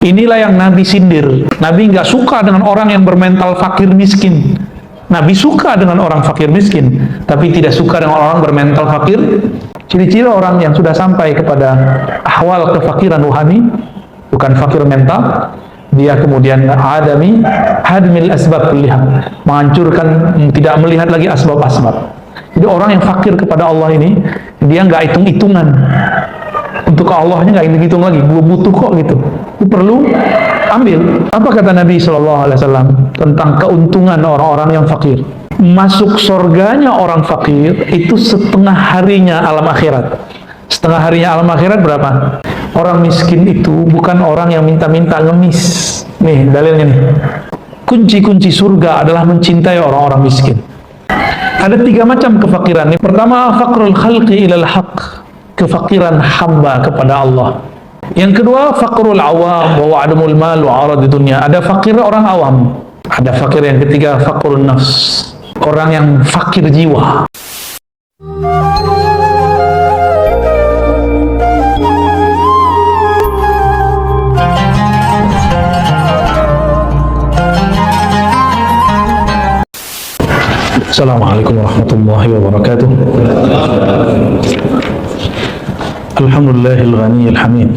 Inilah yang Nabi sindir. Nabi nggak suka dengan orang yang bermental fakir miskin. Nabi suka dengan orang fakir miskin, tapi tidak suka dengan orang bermental fakir. Ciri-ciri orang yang sudah sampai kepada ahwal kefakiran ruhani, bukan fakir mental, dia kemudian adami hadmil asbab, lihat, menghancurkan, tidak melihat lagi asbab-asbab. Jadi orang yang fakir kepada Allah ini, dia nggak hitung-hitungan. Untuk Allahnya nggak hitung-hitung lagi, gue butuh kok gitu. Itu perlu ambil. Apa kata Nabi SAW tentang keuntungan orang-orang yang fakir? Masuk surganya orang fakir itu setengah harinya alam akhirat. Setengah harinya alam akhirat berapa? Orang miskin itu bukan orang yang minta-minta ngemis. Nih dalilnya nih. Kunci-kunci surga adalah mencintai orang-orang miskin. Ada 3 macam kefakiran. Yang pertama, faqrul khalqi ilal haq, kefakiran hamba kepada Allah. Yang kedua, faqrul awam wa wa'adamul mal wa arad dunya. Ada fakir orang awam. Ada fakir yang ketiga, faqrun nafs, orang yang fakir jiwa. Assalamualaikum warahmatullahi wabarakatuh. Alhamdulillahil ghaniyil hamid.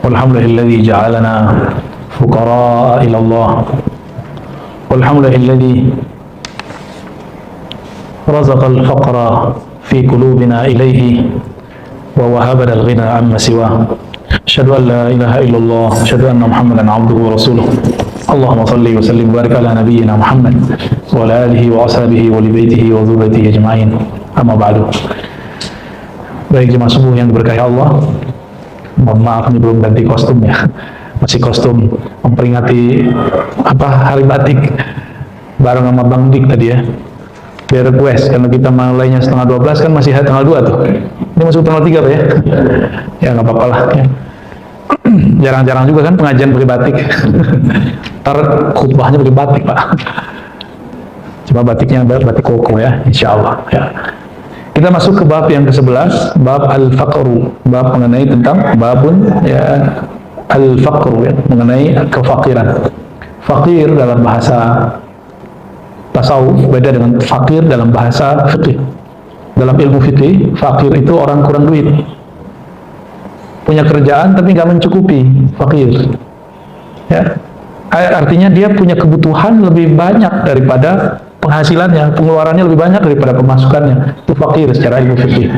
Walhamdulillahilladzi ja'alana fuqara'a ila Allah. Walhamdulillahilladzi razaqal faqra fi qulubina ilayhi wa wahabana al-ghina amma siwa. Asyhadu an la ilaha illallah, asyhadu anna Muhammadan 'abduhu wa rasuluh. Allahumma salli wa sallim wa barik ala nabiyyina Muhammad wa ala alihi wa ashabihi wa li baitihi wa dzurriyyatihi ajma'in. Amma ba'du. Baik jemaah subuh yang diberkahi Allah. Mohon maaf ini belum ganti kostum ya. Masih kostum memperingati hari batik bareng sama Bang Dik tadi ya. Biar request karena kita mulainya setengah 12 kan masih tanggal 2 tuh. Ini masuk tanggal 3 Pak ya. Ya nggak apa-apa lah ya. Jarang-jarang juga kan pengajian pakai batik. Ntar khutbahnya pakai batik Pak. Coba batiknya batik koko ya, insya Allah ya. Kita masuk ke bab yang ke-11, bab al-faqru, bab mengenai tentang babun ya al-faqru ya, mengenai kefakiran. Fakir dalam bahasa tasawuf beda dengan fakir dalam bahasa fikih. Dalam ilmu fikih, fakir itu orang kurang duit. Punya kerjaan tapi nggak mencukupi, fakir. Ya. Artinya dia punya kebutuhan lebih banyak daripada penghasilannya, pengeluarannya lebih banyak daripada pemasukannya. Itu fakir secara ilmu fikih.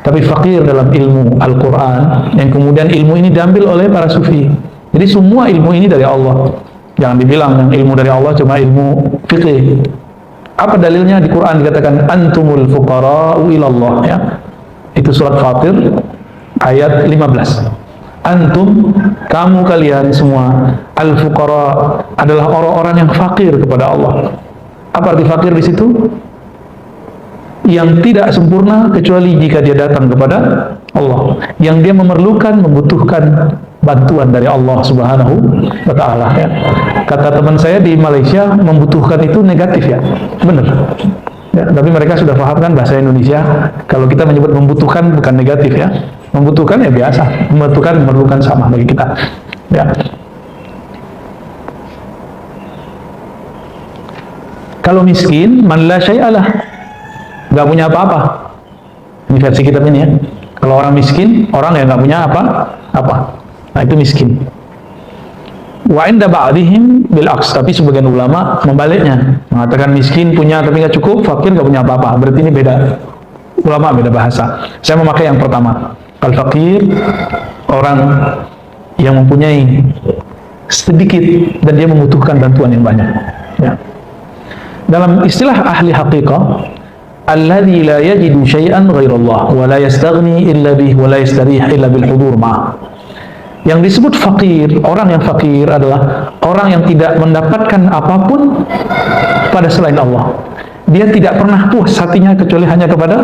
Tapi fakir dalam ilmu Al-Quran, yang kemudian ilmu ini diambil oleh para sufi. Jadi semua ilmu ini dari Allah. Jangan dibilang yang ilmu dari Allah cuma ilmu fikih. Apa dalilnya? Di Quran dikatakan antumul fuqara'u ilallah ya. Itu surat Fatir ayat 15. Antum, kamu kalian semua, al-fuqara adalah orang-orang yang fakir kepada Allah. Apa arti fakir di situ? Yang tidak sempurna kecuali jika dia datang kepada Allah. Yang dia memerlukan, membutuhkan bantuan dari Allah Subhanahu wa Ta'ala ya. Kata teman saya di Malaysia, membutuhkan itu negatif ya. Benar. Ya, tapi mereka sudah pahamkan bahasa Indonesia. Kalau kita menyebut membutuhkan bukan negatif ya. Membutuhkan ya biasa, membutuhkan memerlukan sama bagi kita. Ya. Kalau miskin, man la syai'alah, nggak punya apa-apa. Ini versi kitab ini ya. Kalau orang miskin, orang yang nggak punya apa-apa. Nah itu miskin. Wa inda ba'dihim bil aks, tapi sebagian ulama membaliknya, mengatakan miskin punya tapi nggak cukup, fakir nggak punya apa-apa. Berarti ini beda. Ulama beda bahasa. Saya memakai yang pertama. Al-fakir, orang yang mempunyai sedikit dan dia membutuhkan bantuan yang banyak. Ya. Dalam istilah ahli haqiqah, alladzi la yajidu syai'an ghairallah wa la yastaghni illa bih wa la yastarih illa bil hudur ma'ah. Yang disebut fakir, orang yang fakir adalah orang yang tidak mendapatkan apapun pada selain Allah. Dia tidak pernah puas hatinya kecuali hanya kepada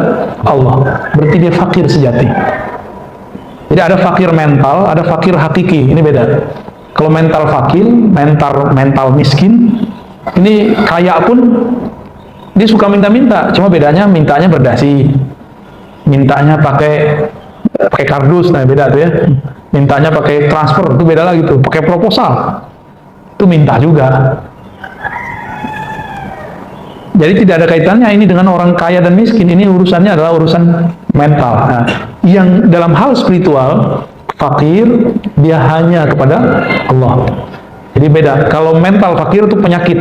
Allah. Berarti dia fakir sejati. Jadi ada fakir mental, ada fakir hakiki. Ini beda. Kalau mental fakir, mental miskin, ini kaya pun dia suka minta-minta. Cuma bedanya mintanya berdasi, mintanya pakai pakai kardus, nah beda tuh ya. Mintanya pakai transfer, itu beda lagi tuh. Pakai proposal, itu minta juga. Jadi tidak ada kaitannya ini dengan orang kaya dan miskin. Ini urusannya adalah urusan mental. Nah, yang dalam hal spiritual, fakir, dia hanya kepada Allah. Jadi beda. Kalau mental fakir itu penyakit.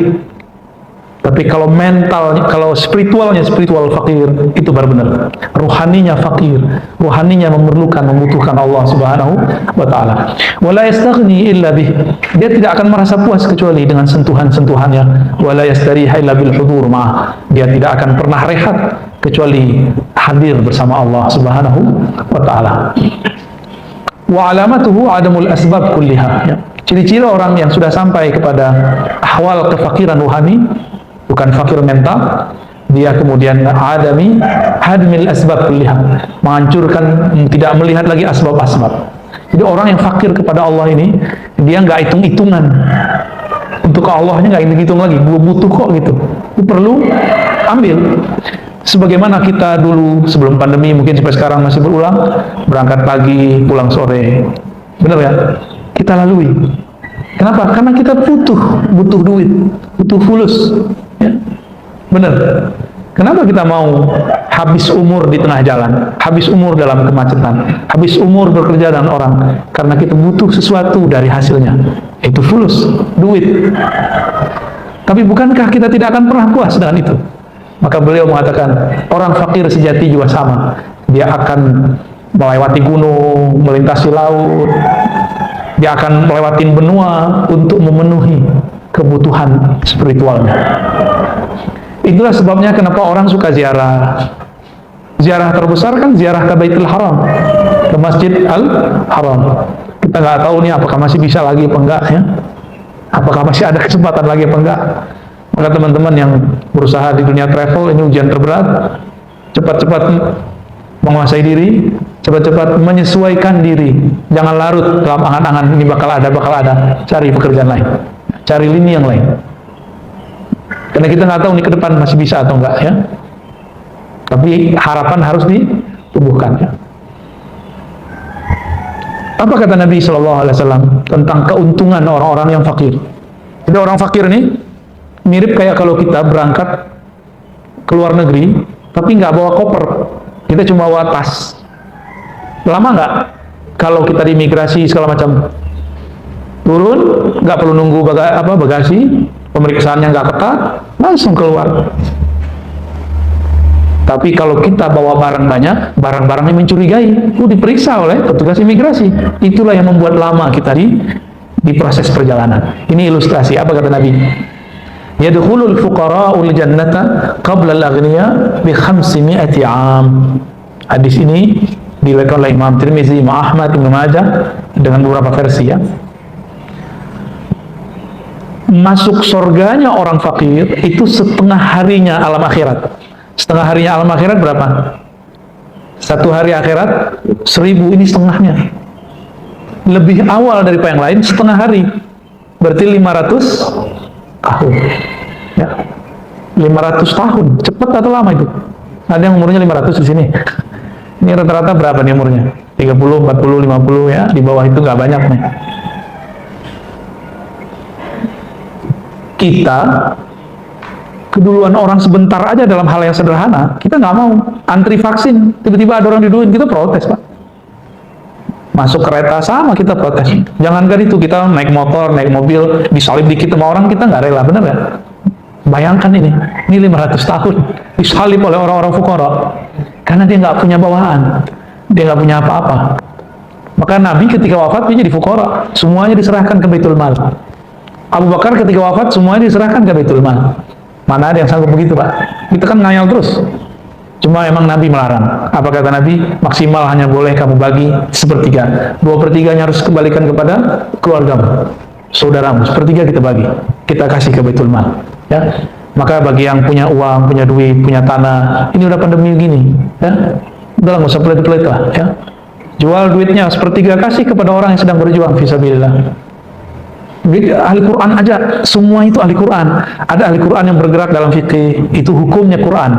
Tapi kalau mental, kalau spiritualnya spiritual fakir, itu baru benar. Ruhaninya fakir, ruhaninya membutuhkan Allah Subhanahu wa taala. Wala yastaghni illa bih. Dia tidak akan merasa puas kecuali dengan sentuhan-sentuhannya. Wala yastariha illa bil hudur ma'ah. Dia tidak akan pernah rehat kecuali hadir bersama Allah Subhanahu wa taala. Wa alamatuhu adamul asbab kulliha. Ciri-ciri orang yang sudah sampai kepada ahwal kefakiran ruhani, bukan fakir mental, dia kemudian hadmil asbab kulliha, menghancurkan, tidak melihat lagi asbab-asbab. Jadi orang yang fakir kepada Allah ini, dia nggak hitung-hitungan. Untuk Allahnya nggak hitung-hitung lagi, gue butuh kok gitu. Itu perlu ambil. Sebagaimana kita dulu sebelum pandemi, mungkin sampai sekarang masih berulang, berangkat pagi, pulang sore. Benar ya? Kita lalui. Kenapa? Karena kita butuh duit, butuh fulus. Ya? Benar. Kenapa kita mau habis umur di tengah jalan, habis umur dalam kemacetan, habis umur bekerja dengan orang? Karena kita butuh sesuatu dari hasilnya, itu fulus, duit. Tapi bukankah kita tidak akan pernah puas dengan itu? Maka beliau mengatakan, orang fakir sejati juga sama. Dia akan melewati gunung, melintasi laut, dia akan melewati benua untuk memenuhi kebutuhan spiritualnya. Itulah sebabnya kenapa orang suka ziarah. Ziarah terbesar kan ziarah ke Baitul Haram, ke Masjid Al-Haram. Kita nggak tahu nih apakah masih bisa lagi apa enggak ya. Apakah masih ada kesempatan lagi apa enggak. Maka teman-teman yang berusaha di dunia travel, ini ujian terberat. Cepat-cepat menguasai diri, cepat-cepat menyesuaikan diri. Jangan larut dalam angan-angan ini bakal ada. Cari pekerjaan lain, cari lini yang lain. Karena kita nggak tahu nih ke depan masih bisa atau enggak ya. Tapi harapan harus ditumbuhkan ya. Apa kata Nabi SAW tentang keuntungan orang-orang yang fakir? Jadi orang fakir ini mirip kayak kalau kita berangkat ke luar negeri, tapi nggak bawa koper, kita cuma bawa tas. Lama nggak? Kalau kita di imigrasi segala macam, turun, nggak perlu nunggu bagasi, pemeriksaannya nggak ketat, langsung keluar. Tapi kalau kita bawa barang banyak, barang-barangnya mencurigai, itu diperiksa oleh petugas imigrasi. Itulah yang membuat lama kita di proses perjalanan. Ini ilustrasi apa kata Nabi? Yadkhulul fuqara'ul jannata qabla al-aghniya bi 500 'am. Hadis ini diriwayatkan oleh Imam Tirmizi, Imam Ahmad, Ibnu Majah dengan beberapa versi ya. Masuk surganya orang fakir itu setengah harinya alam akhirat. Setengah harinya alam akhirat berapa? Satu hari akhirat 1000, ini setengahnya. Lebih awal daripada yang lain, setengah hari. Berarti 500 tahun. Ya. 500 tahun. Cepat atau lama itu? Ada yang umurnya 500 di sini. Ini rata-rata berapa nih umurnya? 30, 40, 50 ya. Di bawah itu nggak banyak nih. Kita keduluan orang sebentar aja dalam hal yang sederhana. Kita nggak mau antri vaksin. Tiba-tiba ada orang diduluin, kita protes, Pak. Masuk kereta sama kita protes. Jangankan itu, kita naik motor, naik mobil, disalib dikit sama orang, kita nggak rela, benar nggak? Bayangkan ini 500 tahun disalib oleh orang-orang fukara karena dia nggak punya bawaan, dia nggak punya apa-apa. Maka Nabi ketika wafat dia jadi fukara, semuanya diserahkan ke Baitul Mal. Abu Bakar ketika wafat semuanya diserahkan ke Baitul Mal. Mana ada yang sanggup begitu, Pak? Kita kan ngayal terus. Cuma emang Nabi melarang. Apa kata Nabi? Maksimal hanya boleh kamu bagi sepertiga. 2/3-nya harus kembalikan kepada keluargamu, saudaramu. Sepertiga kita bagi, kita kasih ke Baitul Mal. Ya. Maka bagi yang punya uang, punya duit, punya tanah, ini udah pandemi gini, ya, udah nggak usah pelit-pelit lah. Ya. Jual duitnya sepertiga, kasih kepada orang yang sedang berjuang fisabilillah. Ahli Quran aja, semua itu ahli Quran. Ada ahli Quran yang bergerak dalam fikih, itu hukumnya Quran.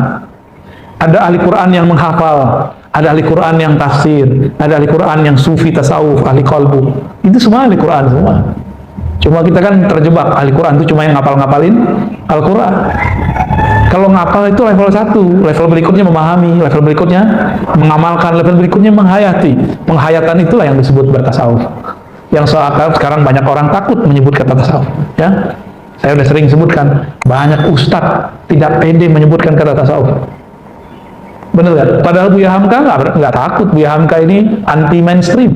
Ada ahli Quran yang menghafal, Ada ahli Quran yang tafsir, ada ahli Quran yang sufi tasawuf, ahli qalbu. Itu semua ahli Quran semua. Cuma kita kan terjebak, ahli Quran itu cuma yang ngapal-ngapalin Al-Quran. Kalau ngapal itu level 1, level berikutnya memahami, level berikutnya mengamalkan, level berikutnya menghayati. Penghayatan itulah yang disebut bertasawuf. Yang sekarang banyak orang takut menyebut kata tasawuf, ya. Saya udah sering sebutkan, banyak ustadz tidak pede menyebutkan kata tasawuf. Bener gak? Padahal Buya Hamka nggak takut. Buya Hamka ini anti mainstream.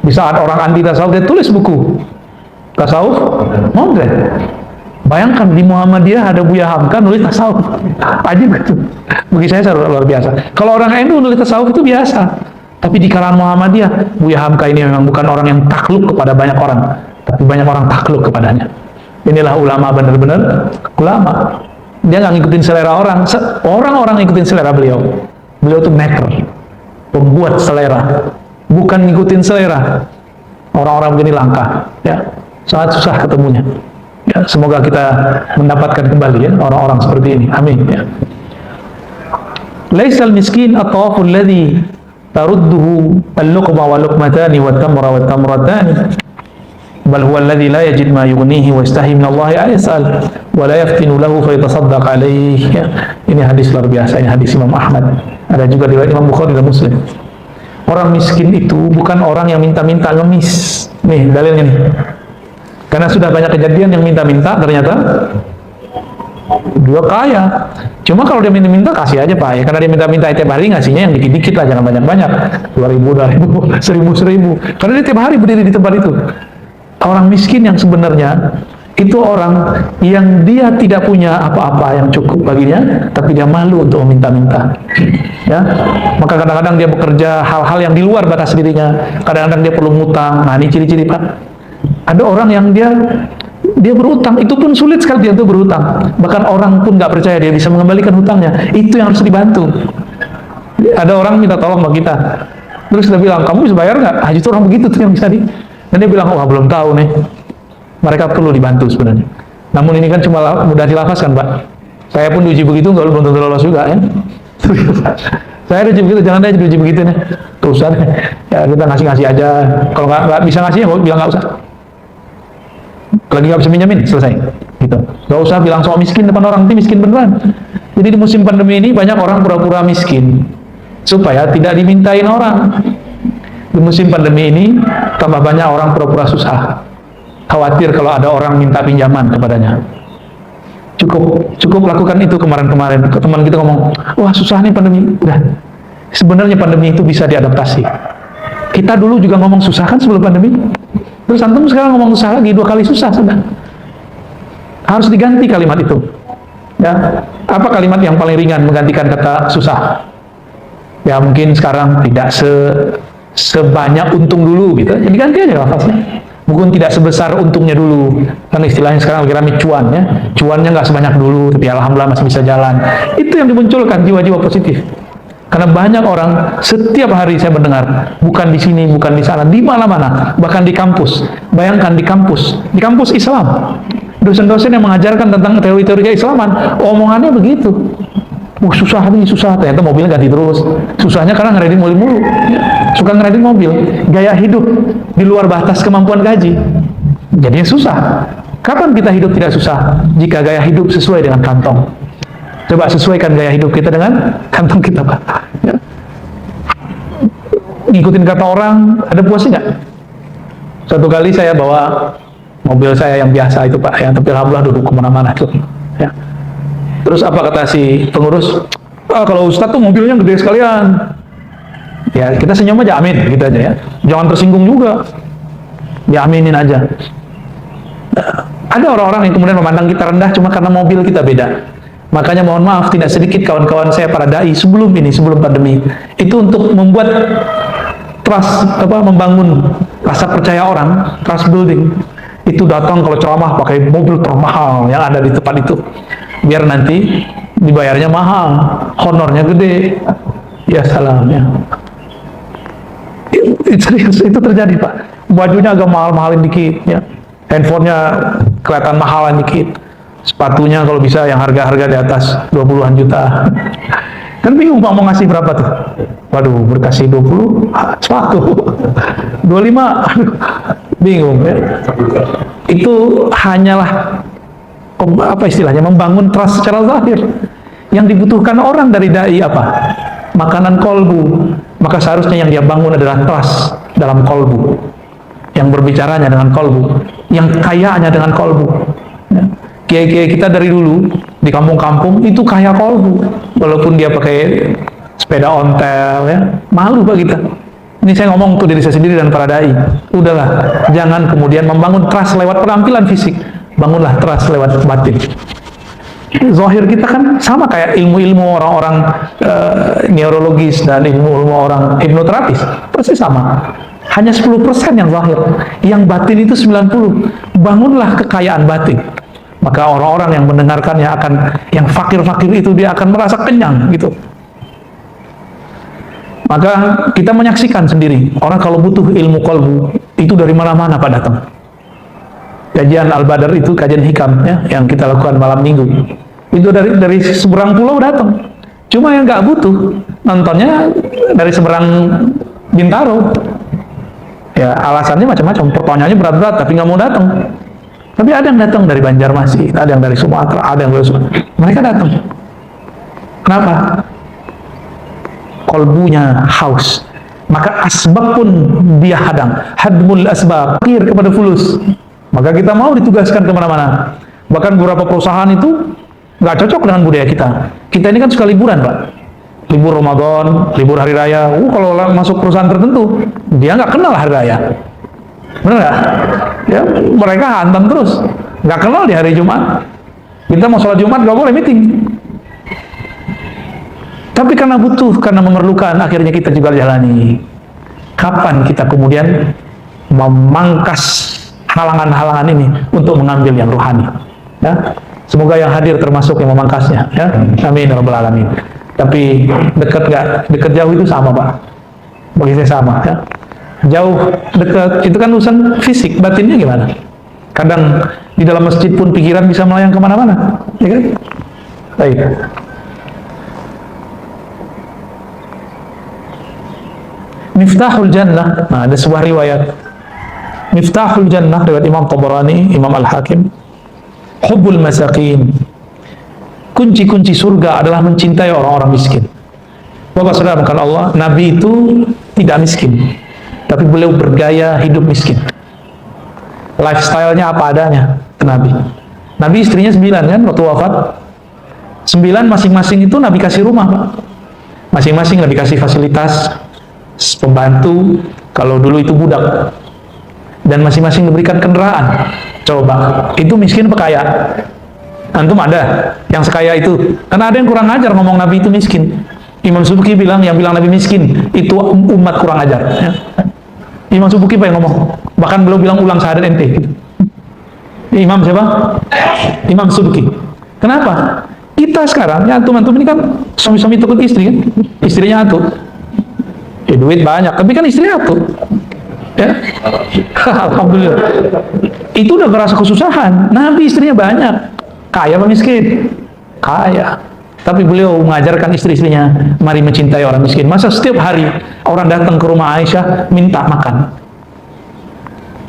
Di saat orang anti tasawuf, dia tulis buku tasawuf modern. Bayangkan di Muhammadiyah ada Buya Hamka nulis tasawuf. Ajib gitu. Bagi saya luar biasa. Kalau orang NU nulis tasawuf itu biasa. Tapi di kalangan Muhammadiyah, Buya Hamka ini memang bukan orang yang takluk kepada banyak orang, tapi banyak orang takluk kepadanya. Inilah ulama, benar-benar ulama. Dia nggak ngikutin selera orang. Orang-orang ngikutin selera beliau. Beliau itu maker, pembuat selera, bukan ngikutin selera. Orang-orang begini langka, ya, sangat susah ketemunya. Ya, semoga kita mendapatkan kembali ya orang-orang seperti ini. Amin. Ya. Laisal miskin at-tawaful ladzi tarudduhu al-luqma wa luqmatani wa tamra wa tamratani. Bal huwa alladhi la yajid ma yughnihi wa yastahi min Allah ayasal wa la yaftinu lahu fa yatasaddaq alayhi. Ini hadis luar biasa, ini hadis Imam Ahmad. Ada juga riwayat Imam Bukhari dan Muslim. Orang miskin itu bukan orang yang minta-minta ngemis. Nih dalilnya nih. Karena sudah banyak kejadian yang minta-minta ternyata dia kaya. Cuma kalau dia minta-minta kasih aja Pak ya. Karena dia minta-minta tiap hari ngasihnya yang dikit-dikit lah, jangan banyak-banyak. 2.000, 1.000. Karena dia tiap hari berdiri di tempat itu. Orang miskin yang sebenarnya itu orang yang dia tidak punya apa-apa yang cukup baginya, tapi dia malu untuk meminta-minta. Ya, maka kadang-kadang dia bekerja hal-hal yang di luar batas dirinya. Kadang-kadang dia perlu ngutang. Nah, ini ciri-ciri Pak. Ada orang yang dia berutang, itu pun sulit sekali dia untuk berutang. Bahkan orang pun nggak percaya dia bisa mengembalikan hutangnya. Itu yang harus dibantu. Ada orang minta tolong sama kita, terus kita bilang, kamu bisa bayar nggak? Ah, itu orang begitu tuh yang bisa di. Dan dia bilang, wah belum tahu nih. Mereka perlu dibantu sebenarnya. Namun ini kan cuma mudah dilafazkan, Pak. Saya pun diuji begitu, nggak belum tentu lolos juga ya. Saya diuji begitu, jangan aja diuji begitu nih. Terus ya kita ngasih-ngasih aja. Kalau nggak bisa ngasih, ya bilang nggak usah. Lagi nggak bisa minjamin, selesai. Gitu. Nggak usah bilang soal miskin depan orang, nanti miskin beneran. Jadi di musim pandemi ini banyak orang pura-pura miskin supaya tidak dimintain orang. Di musim pandemi ini tambah banyak orang pura-pura susah, khawatir kalau ada orang minta pinjaman kepadanya. Cukup lakukan itu. Kemarin teman kita ngomong, wah susah nih pandemi. Udah, sebenarnya pandemi itu bisa diadaptasi. Kita dulu juga ngomong susah kan sebelum pandemi. Terus antum sekarang ngomong susah lagi, 2 kali susah sudah. Harus diganti kalimat itu. Ya, apa kalimat yang paling ringan menggantikan kata susah? Ya mungkin sekarang tidak sebanyak untung dulu gitu. Jadi ganti aja lafaznya. Mungkin tidak sebesar untungnya dulu. Kan istilahnya sekarang lagi rame cuan ya. Cuannya nggak sebanyak dulu, tapi alhamdulillah masih bisa jalan. Itu yang dimunculkan jiwa-jiwa positif. Karena banyak orang setiap hari saya mendengar, bukan di sini, bukan di sana, di mana-mana, bahkan di kampus. Bayangkan di kampus Islam. Dosen-dosen yang mengajarkan tentang teori-teori keislaman, omongannya begitu. Susah nih, susah. Ternyata mobilnya ganti terus. Susahnya karena ngeredin mobil mulu. Suka ngeredin mobil. Gaya hidup di luar batas kemampuan gaji. Jadinya susah. Kapan kita hidup tidak susah? Jika gaya hidup sesuai dengan kantong. Coba sesuaikan gaya hidup kita dengan kantong kita, Pak. Ya. Ngikutin kata orang, ada puasnya nggak? Suatu kali saya bawa mobil saya yang biasa itu, Pak, yang tapi alhamdulillah duduk kemana-mana tuh. Ya. Terus apa kata si pengurus? Kalau Ustadz tuh mobilnya gede sekalian. Ya kita senyum aja, amin, gitu aja ya. Jangan tersinggung juga. Diaminin aja. Ada orang-orang yang kemudian memandang kita rendah cuma karena mobil kita beda. Makanya mohon maaf, tidak sedikit kawan-kawan saya para dai sebelum pandemi, itu untuk membuat trust, membangun rasa percaya orang, trust building. Itu datang kalau ceramah pakai mobil termahal yang ada di tempat itu. Biar nanti dibayarnya mahal, honornya gede. Ya salam ya. Itu terjadi, Pak. Bajunya agak mahal-mahalin dikit ya. Handphonenya kelihatan mahalan dikit. Sepatunya kalau bisa yang harga-harga di atas 20-an juta. Kan bingung Pak mau ngasih berapa tuh? Waduh, berkasih 20, sepatu. 25, aduh, bingung ya. Itu hanyalah apa istilahnya, membangun trust secara zahir. Yang dibutuhkan orang dari dai apa? Makanan kolbu. Maka seharusnya yang dia bangun adalah trust dalam kolbu, yang berbicaranya dengan kolbu, yang kayaannya dengan kolbu. Kiai-kiai kita dari dulu di kampung-kampung itu kaya kolbu, walaupun dia pakai sepeda ontel ya, malu Pak kita. Ini saya ngomong untuk diri saya sendiri dan para dai. Udahlah, jangan kemudian membangun trust lewat penampilan fisik, bangunlah trust lewat batin. Zahir kita kan sama kayak ilmu-ilmu orang-orang neurologis dan ilmu-ilmu orang hipnoterapis, persis sama. Hanya 10% yang zahir, yang batin itu 90%. Bangunlah kekayaan batin. Maka orang-orang yang mendengarkannya akan, yang fakir-fakir itu dia akan merasa kenyang gitu. Maka kita menyaksikan sendiri, orang kalau butuh ilmu kolbu itu dari mana-mana Pak datang. Kajian Al-Badar itu kajian hikam ya, yang kita lakukan malam minggu. Itu dari seberang pulau datang. Cuma yang nggak butuh nontonnya dari seberang Bintaro. Ya alasannya macam-macam, pertanyaannya berat-berat tapi nggak mau datang. Tapi ada yang datang dari Banjarmasin, ada yang dari Sumatera, ada yang dari Sumatera. Mereka datang. Kenapa? Kolbunya haus. Maka asbab pun dia hadang. Hadmul asbab, akhir kepada fulus. Maka kita mau ditugaskan kemana-mana. Bahkan beberapa perusahaan itu nggak cocok dengan budaya kita. Kita ini kan suka liburan Pak. Libur Ramadan, libur hari raya. Kalau masuk perusahaan tertentu, dia nggak kenal hari raya. Benar nggak? Ya, mereka hantam terus. Nggak kenal di hari Jumat. Kita mau sholat Jumat nggak boleh meeting. Tapi karena butuh, karena memerlukan, akhirnya kita juga jalani. Kapan kita kemudian memangkas halangan-halangan ini untuk mengambil yang rohani? Ya, semoga yang hadir termasuk yang memangkasnya. Ya, amin ya rabbal alamin. Tapi dekat nggak? Dekat jauh itu sama Pak. Bagi saya sama. Ya. Jauh, dekat itu kan urusan fisik, batinnya gimana? Kadang di dalam masjid pun pikiran bisa melayang kemana-mana, ya kan? Baik. Miftahul Jannah, nah ada sebuah riwayat. Miftahul Jannah riwayat Imam Tabarani, Imam Al-Hakim. Hubbul masakin. Kunci-kunci surga adalah mencintai orang-orang miskin. Bapak saudara bukan Allah, Nabi itu tidak miskin. Tapi beliau bergaya hidup miskin. Lifestyle-nya apa adanya ke Nabi. Nabi istrinya 9 kan waktu wafat. 9 masing-masing itu Nabi kasih rumah Pak. Masing-masing Nabi kasih fasilitas, pembantu, kalau dulu itu budak. Dan masing-masing diberikan kendaraan. Coba, itu miskin apa kaya? Antum ada yang sekaya itu? Karena ada yang kurang ajar ngomong Nabi itu miskin. Imam Subki bilang, yang bilang Nabi miskin itu umat kurang ajar ya. Imam Subki apa yang ngomong? Bahkan beliau bilang ulang syahadat ente gitu. Imam siapa? Imam Subki. Kenapa? Kita sekarang, ya antum-antum ini kan suami-suami ikut istri kan? Istrinya atuh. Ya duit banyak, tapi kan istri atuh. Ya. Alhamdulillah. Itu udah merasa kesusahan. Nabi istrinya banyak. Kaya apa miskin? Kaya. Tapi beliau mengajarkan istri-istrinya, mari mencintai orang miskin. Masa setiap hari orang datang ke rumah Aisyah minta makan.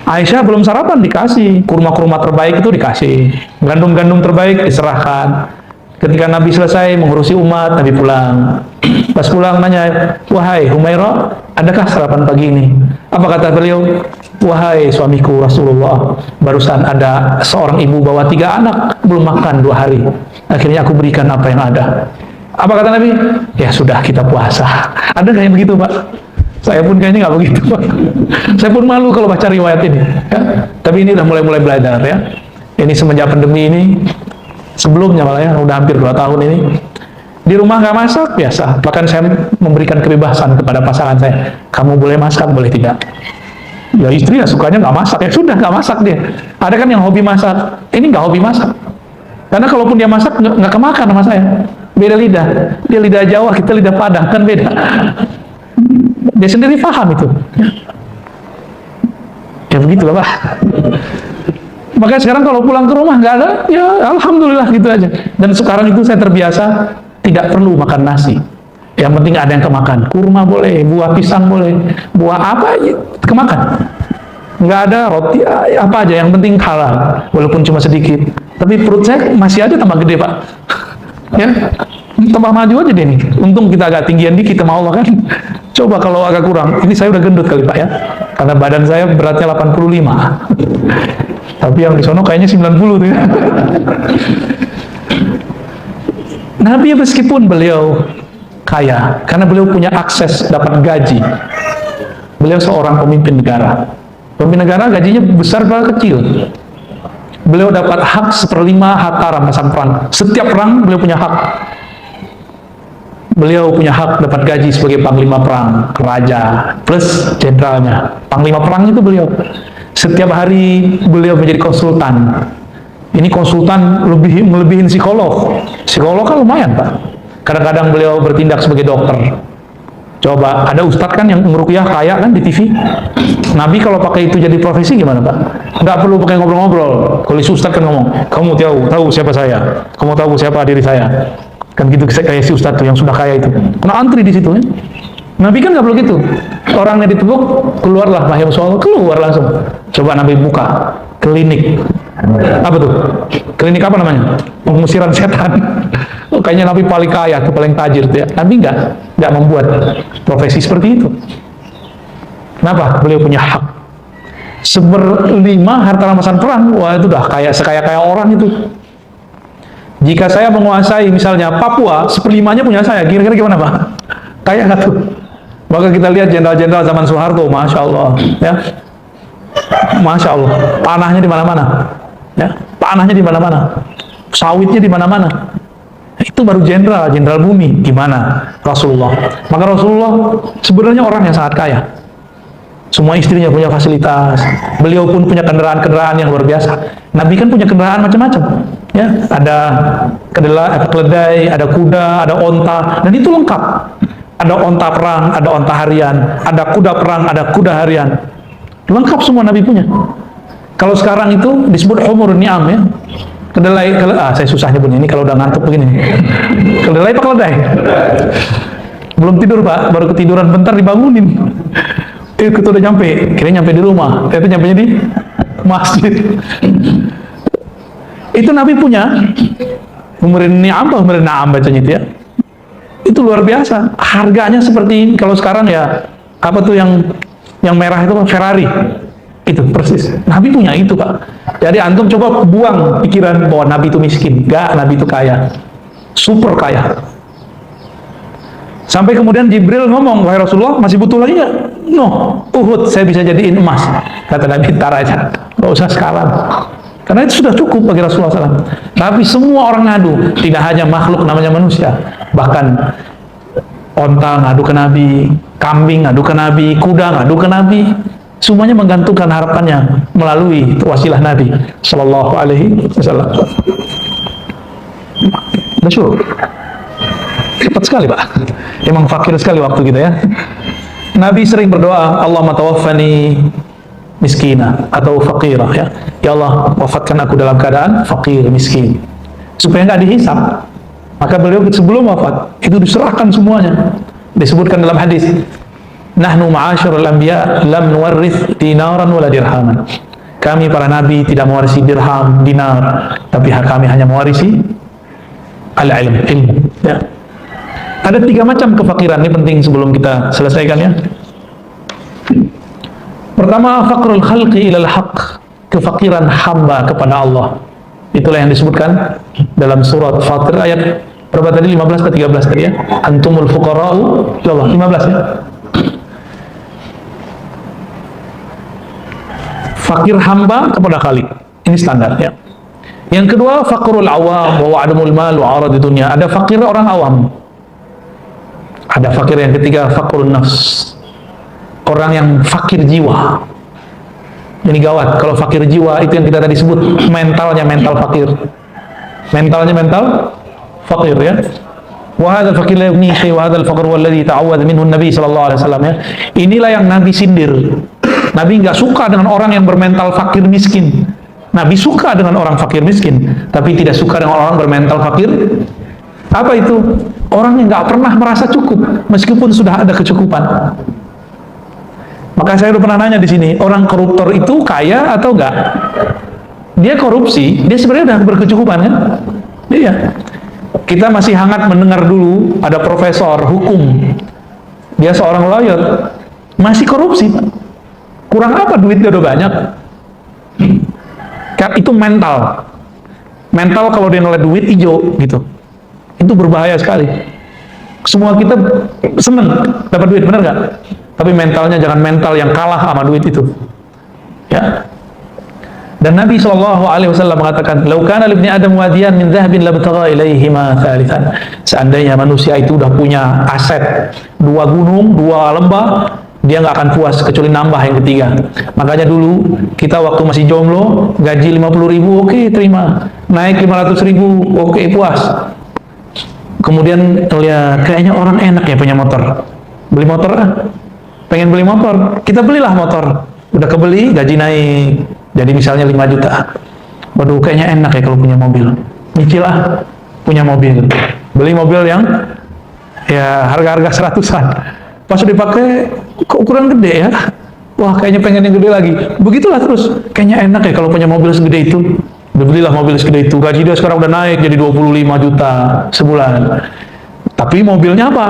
Aisyah belum sarapan dikasih, kurma-kurma terbaik itu dikasih, gandum-gandum terbaik diserahkan. Ketika Nabi selesai mengurusi umat, Nabi pulang. Pas pulang nanya, wahai Humairah, adakah sarapan pagi ini? Apa kata beliau? Wahai suamiku Rasulullah, barusan ada seorang ibu bawa 3 anak, belum makan 2 hari. Akhirnya aku berikan apa yang ada. Apa kata Nabi? Ya sudah, kita puasa. Ada nggak yang begitu Pak? Saya pun kayaknya nggak begitu Pak. Saya pun malu kalau baca riwayat ini. Ya? Tapi ini udah mulai belajar ya. Ini semenjak pandemi ini, sebelumnya malah ya, udah hampir 2 tahun ini. Di rumah nggak masak, biasa. Bahkan saya memberikan kebebasan kepada pasangan saya. Kamu boleh masak, boleh tidak. Ya istri ya sukanya nggak masak, ya sudah nggak masak dia. Ada kan yang hobi masak, ini nggak hobi masak. Karena kalaupun dia masak nggak kemakan sama saya. Beda lidah, dia lidah Jawa, kita lidah Padang kan beda. Dia sendiri paham itu. Ya begitulah Pak. Makanya sekarang kalau pulang ke rumah nggak ada, ya alhamdulillah gitu aja. Dan sekarang itu saya terbiasa tidak perlu makan nasi. Yang penting ada yang kemakan. Kurma boleh, buah pisang boleh, buah apa aja kemakan. Nggak ada roti, apa aja, yang penting halal, walaupun cuma sedikit. Tapi perut saya masih aja tambah gede, Pak. Ya, tambah maju aja deh nih. Untung kita agak tinggian dikit sama Allah kan. Coba kalau agak kurang, ini saya udah gendut kali Pak ya. Karena badan saya beratnya 85. Tapi yang di sono kayaknya 90 tuh ya. Nabi meskipun beliau kaya, karena beliau punya akses dapat gaji. Beliau seorang pemimpin negara. Pemimpin negara gajinya besar apa kecil? Beliau dapat hak 1/5 harta rampasan perang. Setiap perang beliau punya hak. Beliau punya hak dapat gaji sebagai panglima perang, raja, plus jenderalnya. Panglima perang itu beliau. Setiap hari beliau menjadi konsultan. Ini konsultan melebihin psikolog. Psikolog kan lumayan Pak. Kadang-kadang beliau bertindak sebagai dokter. Coba, ada ustadz kan yang ngeruqyah kaya kan di TV. Nabi kalau pakai itu jadi profesi gimana Pak? Nggak perlu pakai ngobrol-ngobrol. Kalau si ustadz kan ngomong, kamu tahu siapa saya? Kamu tahu siapa diri saya? Kan gitu kayak si ustadz tuh yang sudah kaya itu. Kena antri di situ ya. Nabi kan nggak perlu gitu. Orangnya ditepuk, keluarlah wahai Rasulullah, keluar langsung. Coba Nabi buka klinik. Apa tuh? Klinik apa namanya? Pengusiran setan. Oh, kayaknya Nabi paling kaya, tuh paling tajir tuh ya. Nabi nggak membuat profesi seperti itu. Kenapa? Beliau punya hak. 1/5 harta rampasan perang, wah itu dah sekaya orang itu. Jika saya menguasai misalnya Papua, 1/5-nya punya saya, kira-kira gimana Pak? Kaya nggak tuh? Maka kita lihat jenderal-jenderal zaman Soeharto, Masya Allah, ya, Masya Allah, tanahnya di mana-mana, ya, tanahnya di mana-mana, sawitnya di mana-mana. Itu baru jenderal bumi. Gimana Rasulullah? Maka Rasulullah sebenarnya orang yang sangat kaya. Semua istrinya punya fasilitas. Beliau pun punya kendaraan-kendaraan yang luar biasa. Nabi kan punya kendaraan macam-macam. Ya, ada keledai, ada kuda, ada onta, dan itu lengkap. Ada onta perang, ada onta harian, ada kuda perang, ada kuda harian. Lengkap semua Nabi punya. Kalau sekarang itu disebut humurun ni'am ya. Kedelai, saya susah nyebutnya ini kalau udah ngantuk begini. Kedelai apa keledai? Belum tidur Pak, baru ketiduran bentar dibangunin. Kita udah nyampe, kira nyampe di rumah, ternyata nyampenya di masjid. Itu Nabi punya umurin ni'am atau umurin na'am bacanya itu ya. Itu luar biasa. Harganya seperti kalau sekarang ya apa tuh yang merah itu Ferrari. Itu persis. Nabi punya itu Pak. Jadi antum coba buang pikiran bahwa Nabi itu miskin. Enggak, Nabi itu kaya. Super kaya. Sampai kemudian Jibril ngomong, wahai Rasulullah, masih butuh lagi nggak? No, Uhud saya bisa jadiin emas. Kata Nabi, ntar aja, nggak usah sekarang. Karena itu sudah cukup bagi Rasulullah SAW. Tapi semua orang ngadu, tidak hanya makhluk namanya manusia. Bahkan onta ngadu ke Nabi, kambing ngadu ke Nabi, kuda ngadu ke Nabi. Semuanya menggantungkan harapannya melalui wasilah Nabi Sallallahu Alaihi Wasallam. Udah syukur. Cepat sekali Pak. Emang fakir sekali waktu kita ya. Nabi sering berdoa, Allahumma tawaffani miskina atau faqirah ya. Ya Allah, wafatkan aku dalam keadaan fakir, miskin. Supaya nggak dihisab. Maka beliau sebelum wafat itu diserahkan semuanya. Disebutkan dalam hadis, nahnu ma'asyarul anbiya lam nuwarrith dinaran wala dirhaman. Kami para nabi tidak mewarisi dirham, dinar, tapi kami hanya mewarisi al-ilm, ilmu ya. Ada 3 macam kefakiran, ini penting sebelum kita selesaikan ya. Pertama, faqrul khalqi ilal haq, kefakiran hamba kepada Allah. Itulah yang disebutkan dalam surat Fatir ayat berapa tadi? 15 ke 13 tadi ya. Antumul fuqara'u ilallah, 15 ya. Fakir hamba kepada Khalik. Ini standar ya. Yang kedua, faqrul awam wa wa'adumul mal wa arad dunya. Ada fakir orang awam. Ada fakir yang ketiga, faqrun nafs. Orang yang fakir jiwa. Ini gawat. Kalau fakir jiwa itu yang kita tadi sebut mental fakir. Mentalnya mental fakir ya. Wa hadzal fakir la yughni syai' wa hadzal faqr walladhi ta'awwadha minhu an-nabi sallallahu alaihi wasallam ya. Inilah yang Nabi sindir. Nabi nggak suka dengan orang yang bermental fakir miskin. Nabi suka dengan orang fakir miskin, tapi tidak suka dengan orang bermental fakir. Apa itu? Orang yang nggak pernah merasa cukup meskipun sudah ada kecukupan. Maka saya udah pernah nanya di sini, orang koruptor itu kaya atau enggak? Dia korupsi, dia sebenarnya udah berkecukupan kan? Iya. Kita masih hangat mendengar dulu ada profesor hukum, dia seorang lawyer, masih korupsi. Kurang apa duitnya udah banyak? Itu mental. Mental kalau dia ngeliat duit hijau gitu. Itu berbahaya sekali. Semua kita seneng dapat duit, benar nggak? Tapi mentalnya jangan mental yang kalah sama duit itu. Ya. Dan Nabi SAW mengatakan, "Lau kana li ibni Adam wadiyan min dhahabin labtagha ilaihima thalithan." Seandainya manusia itu udah punya aset, 2 gunung, 2 lembah, dia nggak akan puas kecuali nambah yang ketiga. Makanya dulu kita waktu masih jomblo, gaji 50.000, oke, terima. Naik 500.000, oke, puas. Kemudian lihat, kayaknya orang enak ya punya motor. Beli motor pengen beli motor, kita belilah motor. Udah kebeli, gaji naik, jadi misalnya 5 juta. Waduh, kayaknya enak ya kalau punya mobil. Nyicil punya mobil. Beli mobil yang ya harga-harga 100-an. Pas dipakai, kok ukuran gede ya? Wah, kayaknya pengen yang gede lagi. Begitulah terus. Kayaknya enak ya kalau punya mobil segede itu. Belilah mobil segede itu. Gaji dia sekarang udah naik jadi 25 juta sebulan. Tapi mobilnya apa?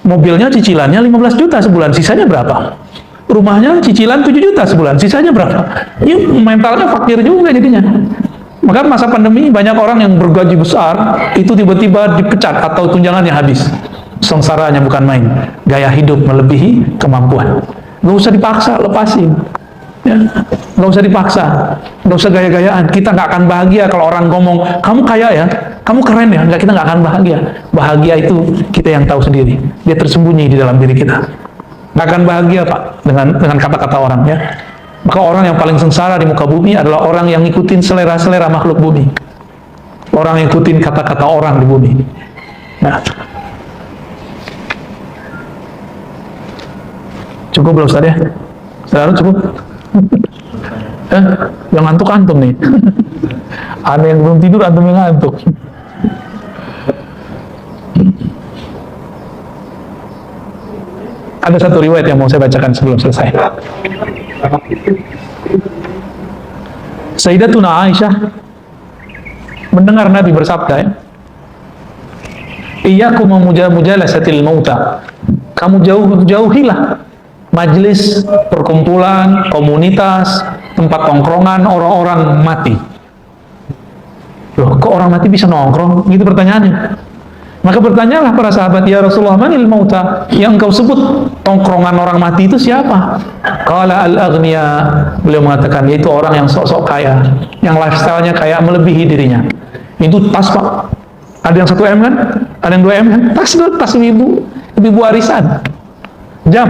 Mobilnya cicilannya 15 juta sebulan. Sisanya berapa? Rumahnya cicilan 7 juta sebulan. Sisanya berapa? Ini mentalnya fakir juga jadinya. Maka masa pandemi banyak orang yang bergaji besar itu tiba-tiba dipecat atau tunjangannya habis. Sengsaranya bukan main. Gaya hidup melebihi kemampuan. Gak usah dipaksa, lepasin. Ya, nggak usah dipaksa, nggak usah gaya-gayaan. Kita nggak akan bahagia kalau orang ngomong, kamu kaya ya, kamu keren ya. Nggak, kita nggak akan bahagia. Bahagia itu kita yang tahu sendiri. Dia tersembunyi di dalam diri kita. Nggak akan bahagia Pak dengan kata-kata orang ya. Maka orang yang paling sengsara di muka bumi adalah orang yang ngikutin selera-selera makhluk bumi. Orang yang ngikutin kata-kata orang di bumi. Nah, cukup belum Ustaz ya? Selalu cukup. Yang ngantuk antum nih. Ada yang belum tidur, antum yang ngantuk. Ada satu riwayat yang mau saya bacakan sebelum selesai. Sayyidatuna Aisyah mendengar Nabi bersabda, "Iyyakum mujalasatil mauta." Kamu jauhilah majelis, perkumpulan, komunitas, tempat tongkrongan orang-orang mati. Loh, kok orang mati bisa nongkrong? Gitu pertanyaannya. Maka bertanyalah para sahabat, ya Rasulullah, manil mauta? Yang engkau sebut tongkrongan orang mati itu siapa? Qala al-aghniya. Beliau mengatakan, yaitu orang yang sok-sok kaya, yang lifestyle-nya kayak melebihi dirinya. Itu tas Pak. Ada yang 1 M kan? Ada yang 2 M kan? Tas ibu warisan. Jam.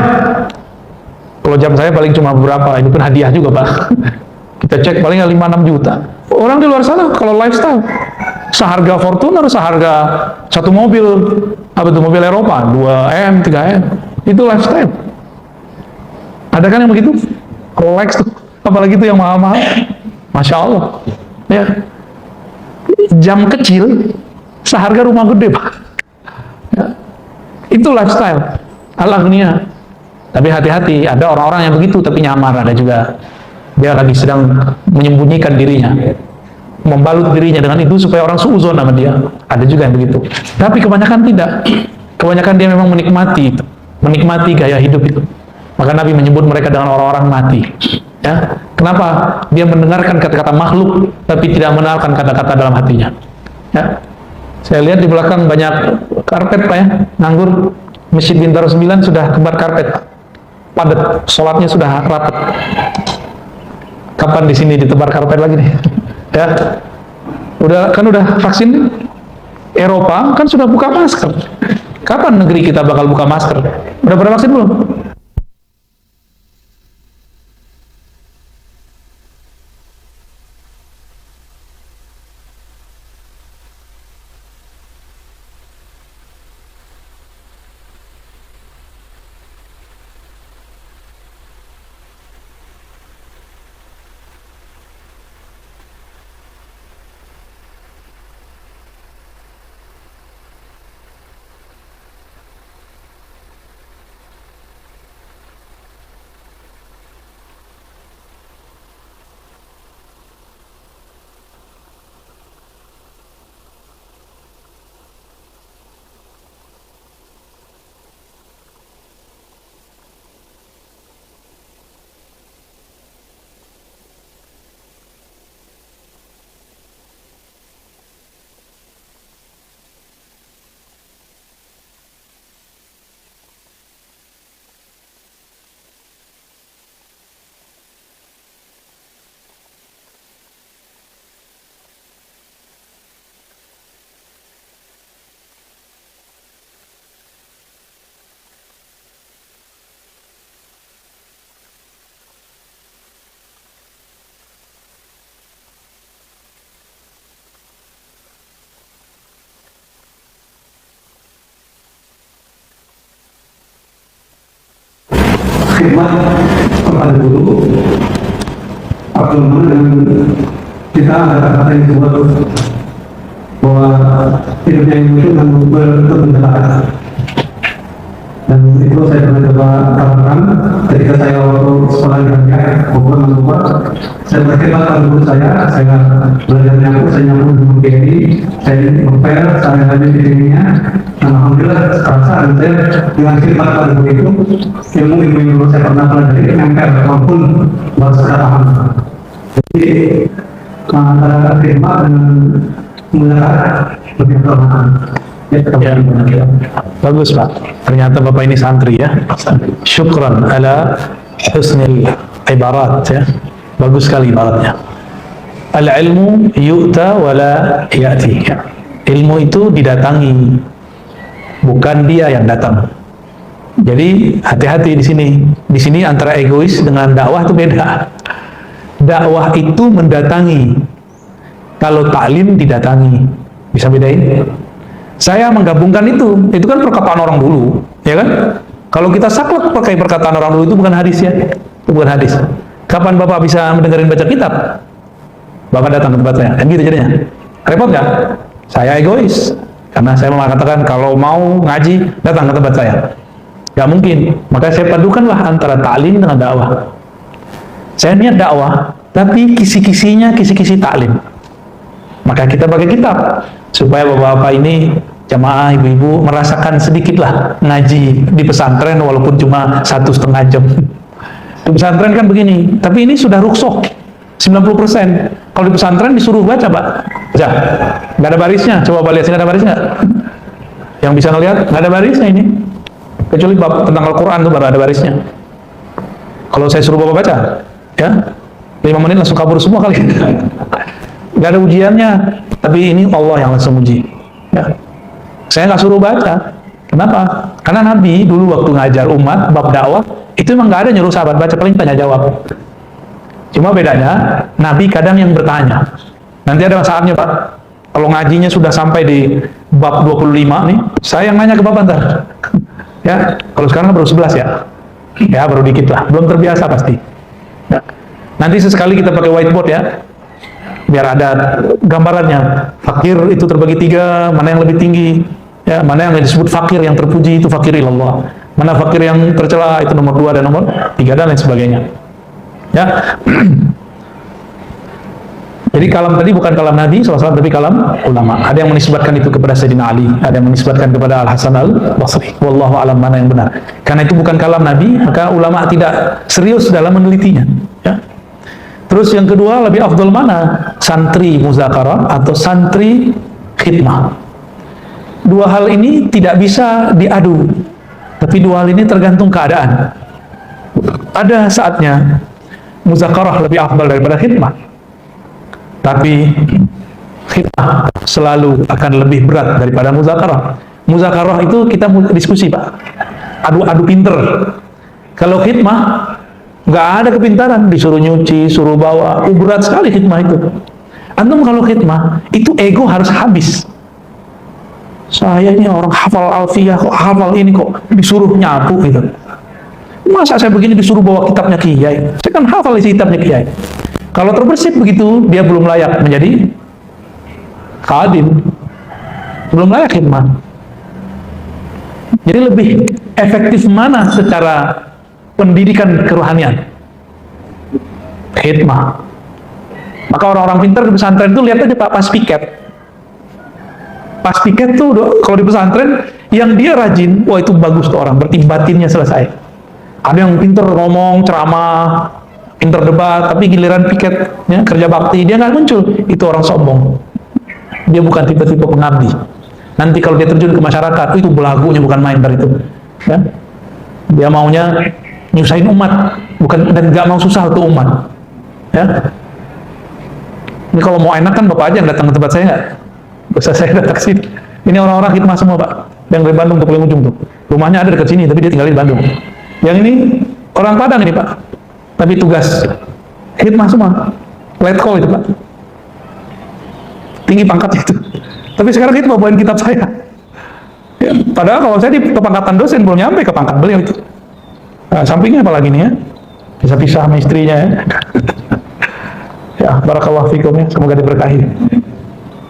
Kalau jam saya paling cuma beberapa, itu pun hadiah juga Pak. Kita cek paling 5-6 juta. Orang di luar sana kalau lifestyle seharga Fortuner, seharga 1 mobil, apa itu mobil Eropa, 2 M, 3 M, itu lifestyle. Ada kan yang begitu? Rolex tuh, apalagi itu yang mahal-mahal. Masya Allah. Ya. Jam kecil seharga rumah gede Pak. Ya. Itu lifestyle. Al-aghniya. Tapi hati-hati, ada orang-orang yang begitu tapi nyamar, ada juga. Dia lagi sedang menyembunyikan dirinya, membalut dirinya dengan itu supaya orang suuzon sama dia. Ada juga yang begitu. Tapi kebanyakan tidak. Kebanyakan dia memang menikmati itu, menikmati gaya hidup itu. Maka Nabi menyebut mereka dengan orang-orang mati. Ya, kenapa? Dia mendengarkan kata-kata makhluk tapi tidak mendengarkan kata-kata dalam hatinya. Ya, saya lihat di belakang banyak karpet Pak ya, nganggur. Masjid Bintaro 9 sudah kembar karpet Pak. Padat, sholatnya sudah rapat. Kapan di sini ditebar karpet lagi nih? Ya, udah vaksin. Eropa kan sudah buka masker. Kapan negeri kita bakal buka masker? Udah pada vaksin belum? khidmat kepada guru, bagaimana dengan kita ada kata yang disebut bahwa hidupnya itu kan berkepentingan. Dan itu saya pernah coba terapkan ketika saya waktu sekolah di Aceh, Bogor, saya berkhidmat pada guru saya belajar nyambung, saya nyambung dengan GRI, saya ngepel, saya lanjut di sininya. Alhamdulillah terasa dan saya dengan khidmat pada guru itu, ilmu yang dulu saya pernah pelajari nempel walaupun baru secara paham. Jadi antara khidmat dan mudah lebih bermanfaat. Ya, bagus Pak. Ternyata Bapak ini santri ya. Syukran ala husnil ibarat ya. Bagus sekali ibaratnya. Al-ilmu yu'ta wala ya'ti. Ilmu itu didatangi, bukan dia yang datang. Jadi hati-hati di sini. Di sini antara egois dengan dakwah itu beda. Dakwah itu mendatangi. Kalau taklim didatangi. Bisa bedain? Saya menggabungkan itu kan perkataan orang dulu, ya kan? Kalau kita saklek pakai perkataan orang dulu itu bukan hadis ya, itu bukan hadis. Kapan Bapak bisa mendengarin baca kitab? Bapak datang ke tempat saya, kan gitu jadinya. Repot nggak? Saya egois, karena saya mengatakan kalau mau ngaji datang ke tempat saya. Nggak mungkin, maka saya padukanlah antara ta'lim dengan dakwah. Saya niat dakwah, tapi kisi-kisinya kisi-kisi ta'lim. Maka kita pakai kitab supaya bapak-bapak ini jamaah ibu-ibu merasakan sedikitlah ngaji di pesantren walaupun cuma 1,5 jam. Di pesantren kan begini, tapi ini sudah rukshoh 90%. Kalau di pesantren disuruh baca Pak, baca, nggak ada barisnya. Coba lihat sini ada baris nggak? Yang bisa ngelihat nggak ada barisnya ini, kecuali bab tentang Al-Quran tuh baru ada barisnya. Kalau saya suruh bapak baca, ya 5 menit langsung kabur semua kali. Nggak ada ujiannya, tapi ini Allah yang langsung uji ya. Saya nggak suruh baca. Kenapa? Karena Nabi dulu waktu ngajar umat bab dakwah itu emang nggak ada nyuruh sahabat baca, paling tanya jawab. Cuma bedanya Nabi kadang yang bertanya. Nanti ada saatnya Pak, kalau ngajinya sudah sampai di bab 25 nih, saya yang nanya ke Bapak ntar. Ya, kalau sekarang baru 11 ya. Ya baru dikit lah, belum terbiasa pasti ya. Nanti sesekali kita pakai whiteboard ya, biar ada gambarannya. Fakir itu terbagi 3, mana yang lebih tinggi ya, mana yang disebut fakir yang terpuji itu fakir ilallah, mana fakir yang tercela itu nomor 2 dan nomor 3 dan lain sebagainya ya. Jadi kalam tadi bukan kalam Nabi SAW, tapi kalam ulama. Ada yang menisbatkan itu kepada Sayyidina Ali, ada yang menisbatkan kepada Al-Hasan Al-Basri. Wallahu alam mana yang benar. Karena itu bukan kalam Nabi, maka ulama tidak serius dalam menelitinya ya. Terus yang kedua, lebih afdal mana? Santri muzakarah atau santri khidmah. Dua hal ini tidak bisa diadu, tapi dua hal ini tergantung keadaan. Ada saatnya muzakarah lebih afdal daripada khidmah, tapi khidmah selalu akan lebih berat daripada muzakarah. Muzakarah itu kita diskusi Pak, adu pinter. Kalau khidmah nggak ada kepintaran, disuruh nyuci, suruh bawa, berat sekali khidmah itu. Antum kalau khidmah itu ego harus habis. Saya ini orang hafal alfiyah kok, hafal ini kok disuruh nyapu gitu. Masa saya begini disuruh bawa kitabnya kiai? Saya kan hafal isi kitabnya kiai. Kalau terbersih begitu, dia belum layak menjadi khadim, belum layak khidmah. Jadi lebih efektif mana secara pendidikan kerohanian? Khidmah. Maka orang-orang pintar di pesantren itu lihat aja Pak, pas piket. Pas piket tuh kalau di pesantren yang dia rajin, wah itu bagus tuh orang, berarti batinnya selesai. Ada yang pintar ngomong, ceramah, pintar debat, tapi giliran piket ya, kerja bakti dia nggak muncul, itu orang sombong. Dia bukan tipe-tipe pengabdi. Nanti kalau dia terjun ke masyarakat, itu belagunya bukan main dari itu. Ya. Dia maunya nyusahin umat, bukan, dan nggak mau susah untuk umat. Ya. Ini kalau mau enak kan Bapak aja yang datang ke tempat saya nggak? Bisa saya datang ke sini. Ini orang-orang khidmah semua Pak, yang dari Bandung ke paling ujung tuh. Rumahnya ada dekat sini, tapi dia tinggal di Bandung. Yang ini orang Padang ini Pak, tapi tugas khidmah semua, letkol itu Pak, tinggi pangkatnya itu. Tapi sekarang khidmah bawain kitab saya. Ya, padahal kalau saya di kepangkatan dosen belum nyampe ke pangkat beliau itu. Nah, sampingnya apa lagi nih ya? Bisa pisah sama istrinya ya. Ya, barakallahu fikum ya, semoga diberkahi.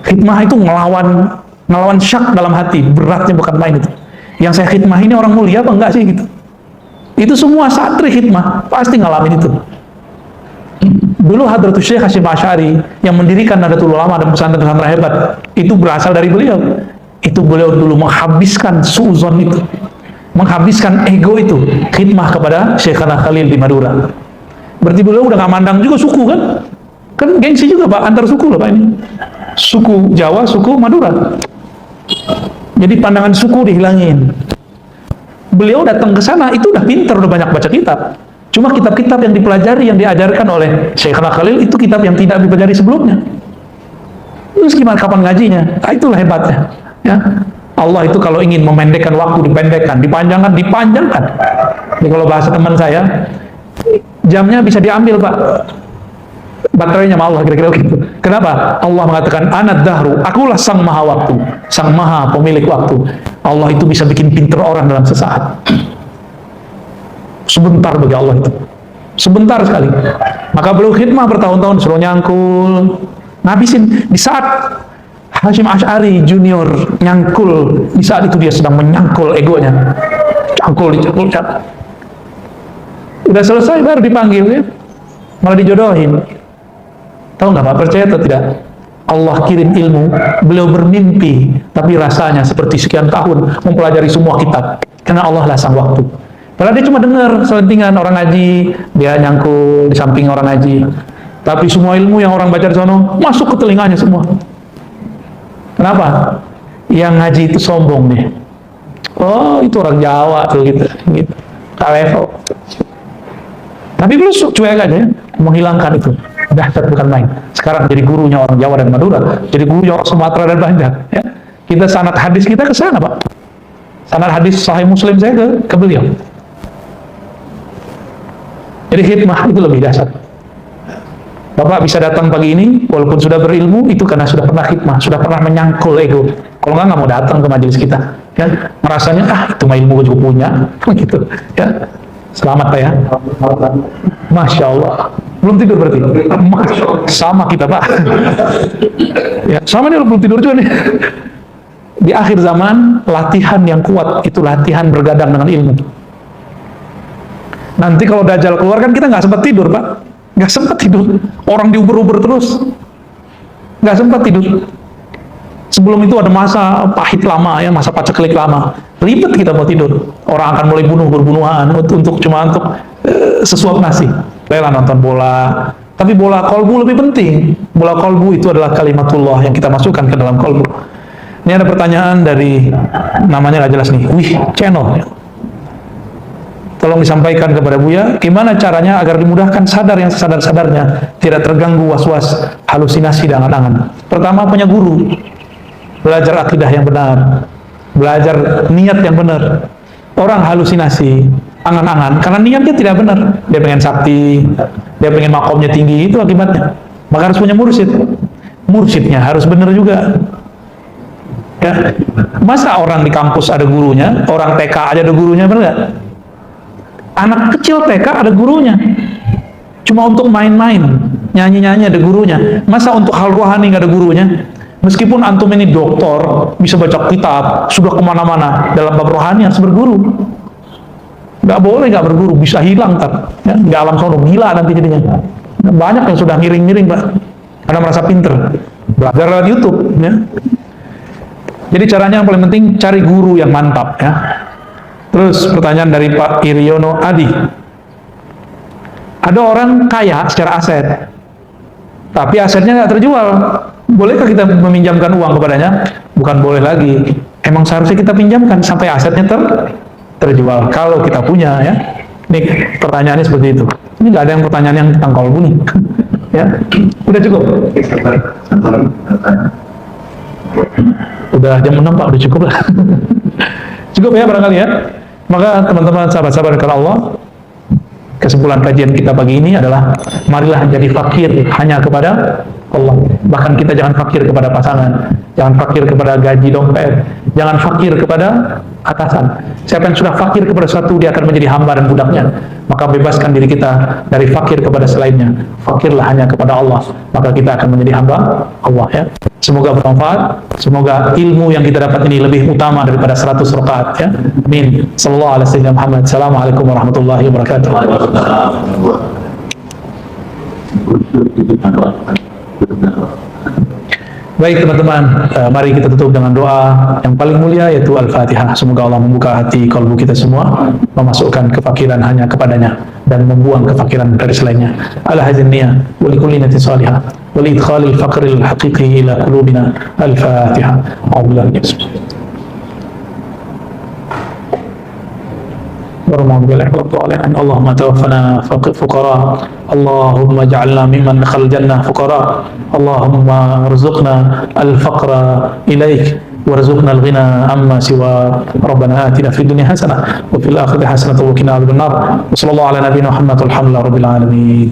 Khidmah itu ngelawan syak dalam hati, beratnya bukan main itu. Yang saya khidmah ini orang mulia apa enggak sih gitu. Itu semua santri khidmah, pasti ngalamin itu. Dulu Hadratus Syekh Hasyim Asy'ari yang mendirikan Nahdlatul Ulama dan pesantren-pesantren hebat, itu berasal dari beliau. Itu beliau dulu menghabiskan suuzon itu, menghabiskan ego itu, khidmah kepada Syekhana Khalil di Madura. Berarti beliau udah gak mandang juga suku kan? Kan gengsi juga Pak, antar suku loh Pak ini. Suku Jawa, suku Madura. Jadi pandangan suku dihilangin. Beliau datang ke sana, itu udah pinter, udah banyak baca kitab. Cuma kitab-kitab yang dipelajari, yang diajarkan oleh Syekhana Khalil, itu kitab yang tidak dipelajari sebelumnya. Terus gimana, kapan ngajinya? Nah, itulah hebatnya. Ya. Allah itu kalau ingin memendekkan waktu, dipendekkan, dipanjangkan, dipanjangkan. Ini kalau bahasa teman saya, jamnya bisa diambil Pak, baterainya sama Allah, kira-kira begitu. Kenapa? Allah mengatakan anad dahru, akulah sang maha waktu, sang maha pemilik waktu. Allah itu bisa bikin pinter orang dalam sesaat. Sebentar bagi Allah itu, sebentar sekali. Maka beliau khidmah bertahun-tahun, suruh nyangkul, ngabisin. Di saat Hasyim Asy'ari junior nyangkul, di saat itu dia sedang menyangkul egonya, cangkul. Udah selesai baru dipanggil ya, malah dijodohin. Tahu nggak Pak, percaya atau tidak? Allah kirim ilmu, beliau bermimpi, tapi rasanya seperti sekian tahun mempelajari semua kitab, karena Allah lah sang waktu. Padahal dia cuma dengar selentingan orang ngaji, dia nyangkul di samping orang ngaji, tapi semua ilmu yang orang baca di sana masuk ke telinganya semua. Kenapa? Yang ngaji itu sombong nih. Oh, itu orang Jawa tuh gitu. Tak level. Tapi beliau cuek aja ya, menghilangkan itu. Dahsyat bukan main. Sekarang jadi gurunya orang Jawa dan Madura, jadi gurunya orang Sumatera dan Banjar. Ya. Kita sanad hadis kita ke sana Pak. Sanad hadis Sahih Muslim saya ke beliau. Jadi khidmah itu lebih dahsyat. Bapak bisa datang pagi ini, walaupun sudah berilmu, itu karena sudah pernah khidmah, sudah pernah menyangkul ego. Kalau nggak mau datang ke majelis kita. Ya, merasanya, itu mah ilmu gue juga punya. Gitu. Ya. Selamat Pak ya. Masya Allah. Belum tidur berarti? Sama kita Pak. Ya, sama nih, belum tidur juga nih. Di akhir zaman, latihan yang kuat, itu latihan bergadang dengan ilmu. Nanti kalau Dajjal keluar kan kita nggak sempat tidur Pak. Nggak sempat tidur, orang diuber-uber terus, nggak sempat tidur. Sebelum itu ada masa pahit lama ya, masa paceklik lama, ribet kita mau tidur. Orang akan mulai berbunuhan untuk sesuap nasi, rela nonton bola. Tapi bola kolbu lebih penting. Bola kolbu itu adalah kalimatullah yang kita masukkan ke dalam kolbu. Ini ada pertanyaan dari, namanya nggak jelas nih, Wih Channel. Tolong disampaikan kepada Buya, gimana caranya agar dimudahkan sadar yang sesadar-sadarnya, tidak terganggu was-was, halusinasi dan angan-angan. Pertama, punya guru, belajar akidah yang benar, belajar niat yang benar. Orang halusinasi, angan-angan, karena niatnya tidak benar. Dia pengen sakti, dia pengen makomnya tinggi, itu akibatnya. Maka harus punya mursyid. Mursyidnya harus benar juga. Ya. Masa orang di kampus ada gurunya, orang TK aja ada gurunya, benar nggak? Anak kecil TK ada gurunya, cuma untuk main-main, nyanyi-nyanyi ada gurunya. Masa untuk hal rohani nggak ada gurunya? Meskipun antum ini doktor, bisa baca kitab, sudah kemana-mana, dalam bab rohani harus berguru. Nggak boleh nggak berguru, bisa hilang kan? Ya, di alam sono gila nanti jadinya. Banyak yang sudah miring-miring Pak, karena merasa pinter, belajar lewat YouTube. Ya. Jadi caranya yang paling penting cari guru yang mantap ya. Terus pertanyaan dari Pak Iryono Adi. Ada orang kaya secara aset, tapi asetnya nggak terjual. Bolehkah kita meminjamkan uang kepadanya? Bukan boleh lagi. Emang seharusnya kita pinjamkan sampai asetnya terjual. Kalau kita punya ya. Ini pertanyaannya seperti itu. Ini nggak ada yang pertanyaan yang tentang kolbu nih. Ya, udah cukup. Udah jam 6 Pak, udah cukup lah. Cukup ya barangkali ya. Maka teman-teman sahabat-sahabat karena Allah, kesimpulan kajian kita pagi ini adalah marilah jadi fakir hanya kepada Allah. Bahkan kita jangan fakir kepada pasangan, jangan fakir kepada gaji dompet, Jangan fakir kepada atasan. Siapa yang sudah fakir kepada sesuatu, dia akan menjadi hamba dan budaknya. Maka bebaskan diri kita dari fakir kepada selainnya. Fakirlah hanya kepada Allah, maka kita akan menjadi hamba Allah, ya. Semoga bermanfaat. Semoga ilmu yang kita dapat ini lebih utama daripada 100 rakaat, ya. Amin. Sallallahu alaihi wasallam Muhammad. Assalamualaikum warahmatullahi wabarakatuh. Baik teman-teman, mari kita tutup dengan doa yang paling mulia, yaitu Al-Fatihah. Semoga Allah membuka hati kalbu kita semua, memasukkan kefakiran hanya kepadanya dan membuang kefakiran dari selainnya. Ala hadzal niyah wa likulli niyatin salihah wa li idkhalil faqril haqiqi ila qulubina. Al-Fatihah. اللهم توفنا فقراء، اللهم اجعلنا ممن دخل الجنة فقراء، اللهم ارزقنا الفقر إليك وارزقنا الغنى عما سوى. ربنا آتنا في الدنيا حسنة وفي الآخرة حسنة وقنا عذاب النار. وصلى الله على نبينا محمد والحمد لله رب العالمين.